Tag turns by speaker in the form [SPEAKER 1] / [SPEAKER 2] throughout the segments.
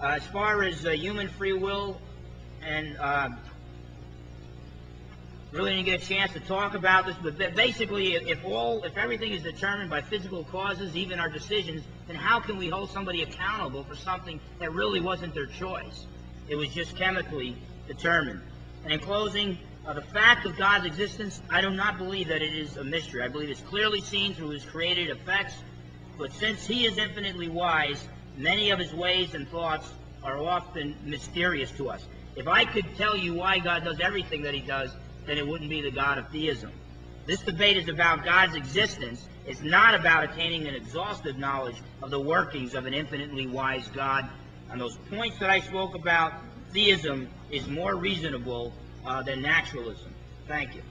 [SPEAKER 1] As far as human free will, and really didn't get a chance to talk about this, but basically, if everything is determined by physical causes, even our decisions, then how can we hold somebody accountable for something that really wasn't their choice? It was just chemically determined. And in closing, the fact of God's existence, I do not believe that it is a mystery. I believe it's clearly seen through his created effects, but since he is infinitely wise, many of his ways and thoughts are often mysterious to us. If I could tell you why God does everything that he does, then it wouldn't be the God of theism. This debate is about God's existence. It's not about attaining an exhaustive knowledge of the workings of an infinitely wise God. On those points that I spoke about, theism is more reasonable than naturalism. Thank you.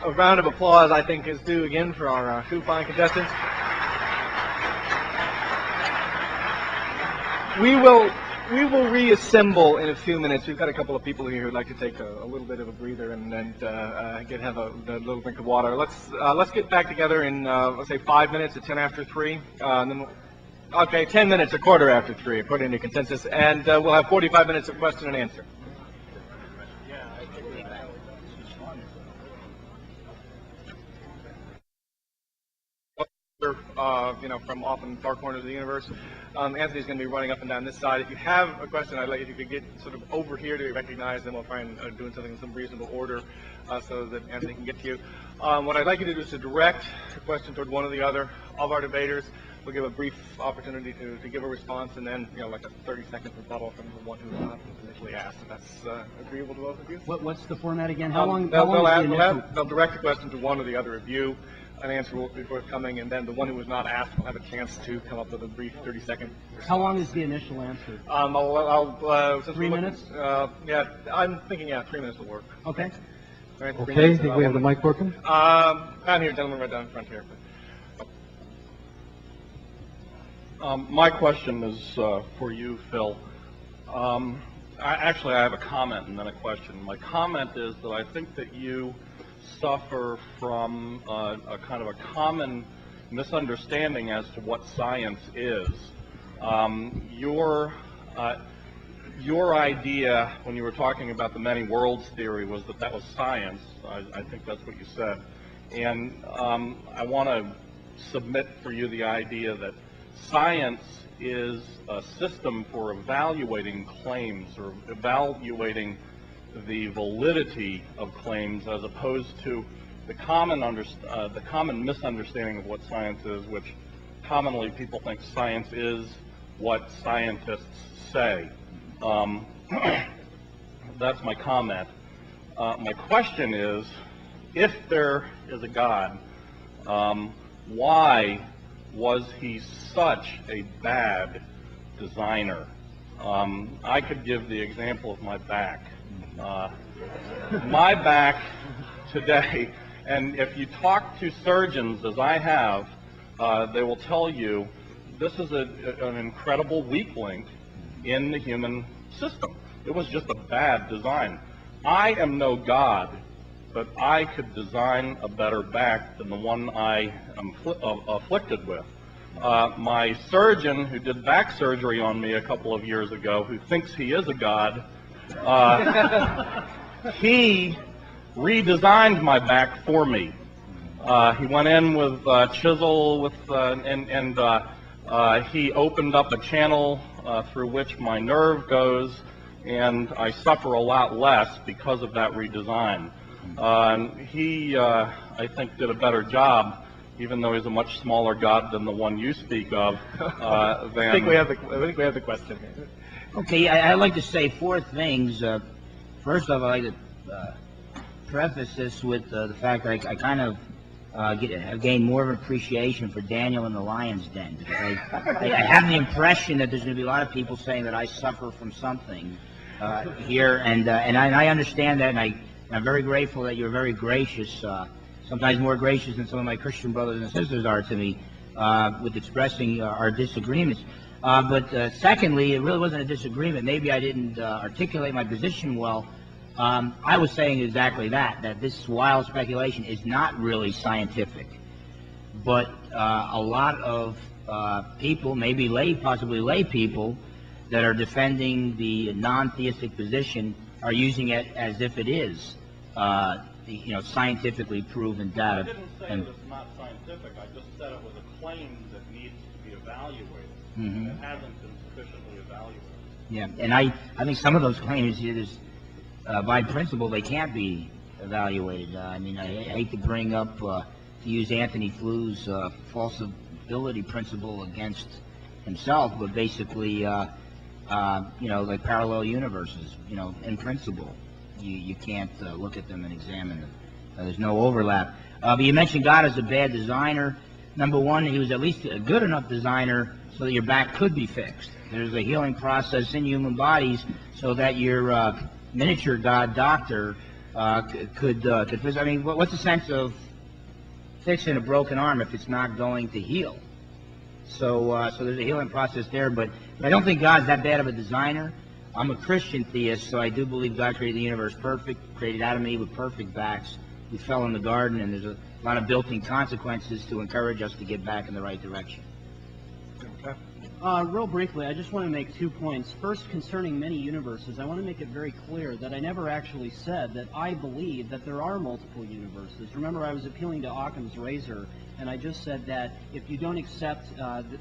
[SPEAKER 2] A round of applause, I think, is due again for our two fine contestants. We will reassemble in a few minutes. We've got a couple of people here who'd like to take a little bit of a breather and have a little drink of water. Let's get back together in let's say 5 minutes at 10 after 3. And then okay, 10 minutes, a quarter after 3, according to consensus, and we'll have 45 minutes of question and answer. From often far corners of the universe. Anthony's going to be running up and down this side. If you have a question, I'd like if you could get sort of over here to recognize them. We'll try and do something in some reasonable order so that Anthony can get to you. What I'd like you to do is to direct a question toward one or the other of our debaters. We'll give a brief opportunity to give a response, and then, like a 30-second rebuttal from the one who was not initially asked. If that's agreeable to both of you.
[SPEAKER 3] What's the format again?
[SPEAKER 2] They'll direct a question to one or the other of you. An answer will be forthcoming, and then the one who was not asked will have a chance to come up with a brief 30-second response.
[SPEAKER 3] How long is the initial answer?
[SPEAKER 2] 3 minutes? Yeah, I'm thinking, 3 minutes will work.
[SPEAKER 3] Okay.
[SPEAKER 2] All right,
[SPEAKER 4] okay, I think we have the mic working.
[SPEAKER 2] Down here, gentleman, right down in front here.
[SPEAKER 5] My question is for you, Phil. Actually, I have a comment and then a question. My comment is that I think that you suffer from a kind of a common misunderstanding as to what science is. Your idea when you were talking about the many worlds theory was that was science. I think that's what you said. And I want to submit for you the idea that science is a system for evaluating claims or evaluating the validity of claims, as opposed to the common misunderstanding of what science is, which commonly people think science is what scientists say. That's my comment. My question is, if there is a God, why was he such a bad designer? I could give the example of my back. My back today, and if you talk to surgeons, as I have, they will tell you this is an incredible weak link in the human system. It was just a bad design. I am no God, but I could design a better back than the one I am afflicted with. My surgeon who did back surgery on me a couple of years ago, who thinks he is a god, he redesigned my back for me. He went in with chisel and he opened up a channel through which my nerve goes, and I suffer a lot less because of that redesign. He, I think, did a better job, even though he's a much smaller god than the one you speak of.
[SPEAKER 2] I think we have the question.
[SPEAKER 1] Okay, I'd like to say 4 things. First off, I'd like to preface this with the fact that I kind of have gained more of an appreciation for Daniel in the Lion's Den, because I have the impression that there's going to be a lot of people saying that I suffer from something here, and I understand that, and I'm very grateful that you're very gracious, sometimes more gracious than some of my Christian brothers and sisters are to me, with expressing our disagreements. But secondly, it really wasn't a disagreement. Maybe I didn't articulate my position well, I was saying exactly that this wild speculation is not really scientific. But a lot of people, maybe possibly lay people, that are defending the non-theistic position are using it as if it is, scientifically proven data.
[SPEAKER 5] I didn't say that it's not scientific. I just said it was a claim that needs to be evaluated.
[SPEAKER 1] Mm-hmm.
[SPEAKER 5] It hasn't been sufficiently evaluated.
[SPEAKER 1] Yeah, and I think some of those claims, by principle, they can't be evaluated. I hate to bring up, to use Anthony Fleur's falsibility principle against himself, but basically, like parallel universes, in principle, you can't look at them and examine them. There's no overlap. But you mentioned God as a bad designer. Number one, he was at least a good enough designer so that your back could be fixed. There's a healing process in human bodies so that your miniature God doctor could fix. What's the sense of fixing a broken arm if it's not going to heal? So there's a healing process there, but I don't think God's that bad of a designer. I'm a Christian theist, so I do believe God created the universe perfect, created Adam and Eve with perfect backs. We fell in the garden, and there's a lot of built-in consequences to encourage us to get back in the right direction.
[SPEAKER 2] Okay.
[SPEAKER 3] Real briefly, I just want to make 2 points. First, concerning many universes, I want to make it very clear that I never actually said that I believe that there are multiple universes. Remember, I was appealing to Occam's razor, and I just said that if you don't accept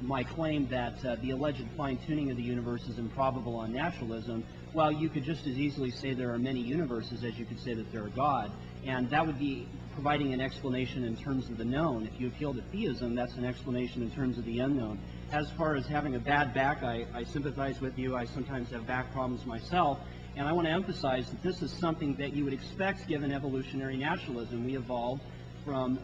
[SPEAKER 3] my claim that the alleged fine-tuning of the universe is improbable on naturalism, well, you could just as easily say there are many universes as you could say that there are God. And that would be providing an explanation in terms of the known. If you appeal to theism, that's an explanation in terms of the unknown. As far as having a bad back, I sympathize with you. I sometimes have back problems myself. And I want to emphasize that this is something that you would expect given evolutionary naturalism. We evolved from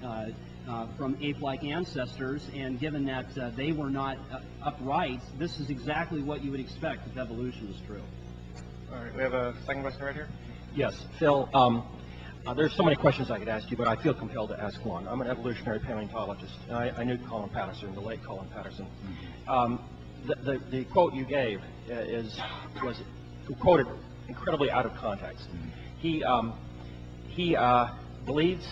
[SPEAKER 3] ape-like ancestors, and given that they were not upright, this is exactly what you would expect if evolution is true.
[SPEAKER 2] All right, we have a second question right here.
[SPEAKER 4] Yes, Phil, there's so many questions I could ask you, but I feel compelled to ask one. I'm an evolutionary paleontologist, and I knew Colin Patterson, the late Colin Patterson. The quote you gave was quoted incredibly out of context. He believes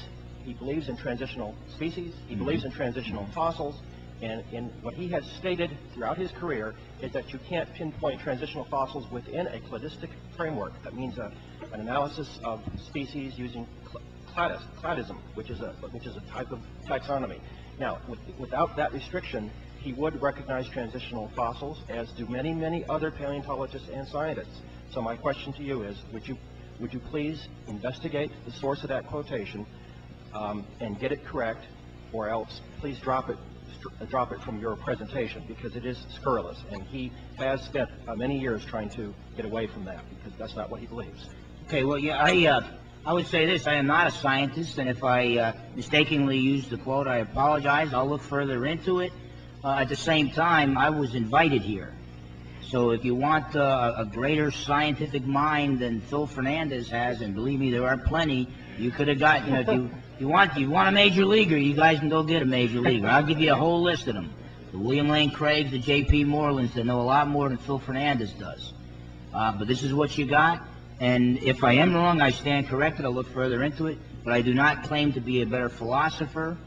[SPEAKER 4] in transitional species. He believes in transitional fossils. And what he has stated throughout his career is that you can't pinpoint transitional fossils within a cladistic framework. That means an analysis of species using cladism, which is a type of taxonomy. Now, without that restriction, he would recognize transitional fossils, as do many, many other paleontologists and scientists. So my question to you is, would you please investigate the source of that quotation and get it correct, or else please drop it from your presentation, because it is scurrilous, and he has spent many years trying to get away from that, because that's not what he believes.
[SPEAKER 1] Okay, well, yeah, I would say this. I am not a scientist, and if I mistakenly used the quote, I apologize. I'll look further into it. At the same time, I was invited here. So if you want a greater scientific mind than Phil Fernandes has, and believe me, there are plenty, you could have got, if you want a major leaguer, you guys can go get a major leaguer. I'll give you a whole list of them. The William Lane Craigs, the J.P. Morelands, that know a lot more than Phil Fernandes does. But this is what you got, and if I am wrong, I stand corrected. I'll look further into it, but I do not claim to be a better philosopher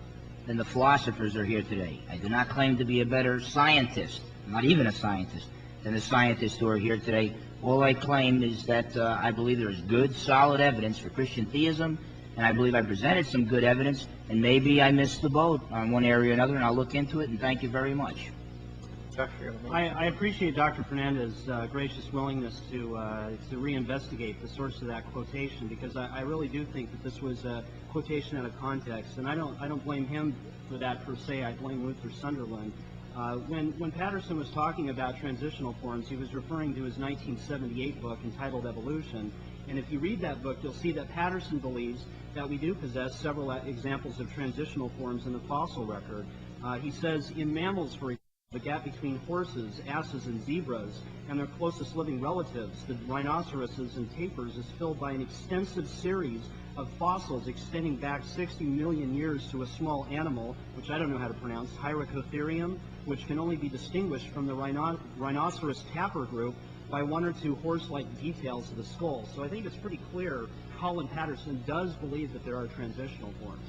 [SPEAKER 1] than the philosophers are here today. I do not claim to be a better scientist, not even a scientist, than the scientists who are here today. All I claim is that I believe there is good, solid evidence for Christian theism, and I believe I presented some good evidence, and maybe I missed the boat on one area or another, and I'll look into it, and thank you very much.
[SPEAKER 2] Jeffery,
[SPEAKER 3] I appreciate Dr. Fernandes' gracious willingness to reinvestigate the source of that quotation, because I really do think that this was a quotation out of context, and I don't blame him for that per se. I blame Luther Sunderland. When Patterson was talking about transitional forms, he was referring to his 1978 book entitled Evolution. And if you read that book, you'll see that Patterson believes that we do possess several examples of transitional forms in the fossil record. He says, in mammals, for example, the gap between horses, asses, and zebras and their closest living relatives, the rhinoceroses and tapirs, is filled by an extensive series of fossils extending back 60 million years to a small animal, which I don't know how to pronounce, Hyracotherium, which can only be distinguished from the rhinoceros tapir group by one or two horse-like details of the skull. So I think it's pretty clear Colin Patterson does believe that there are transitional forms.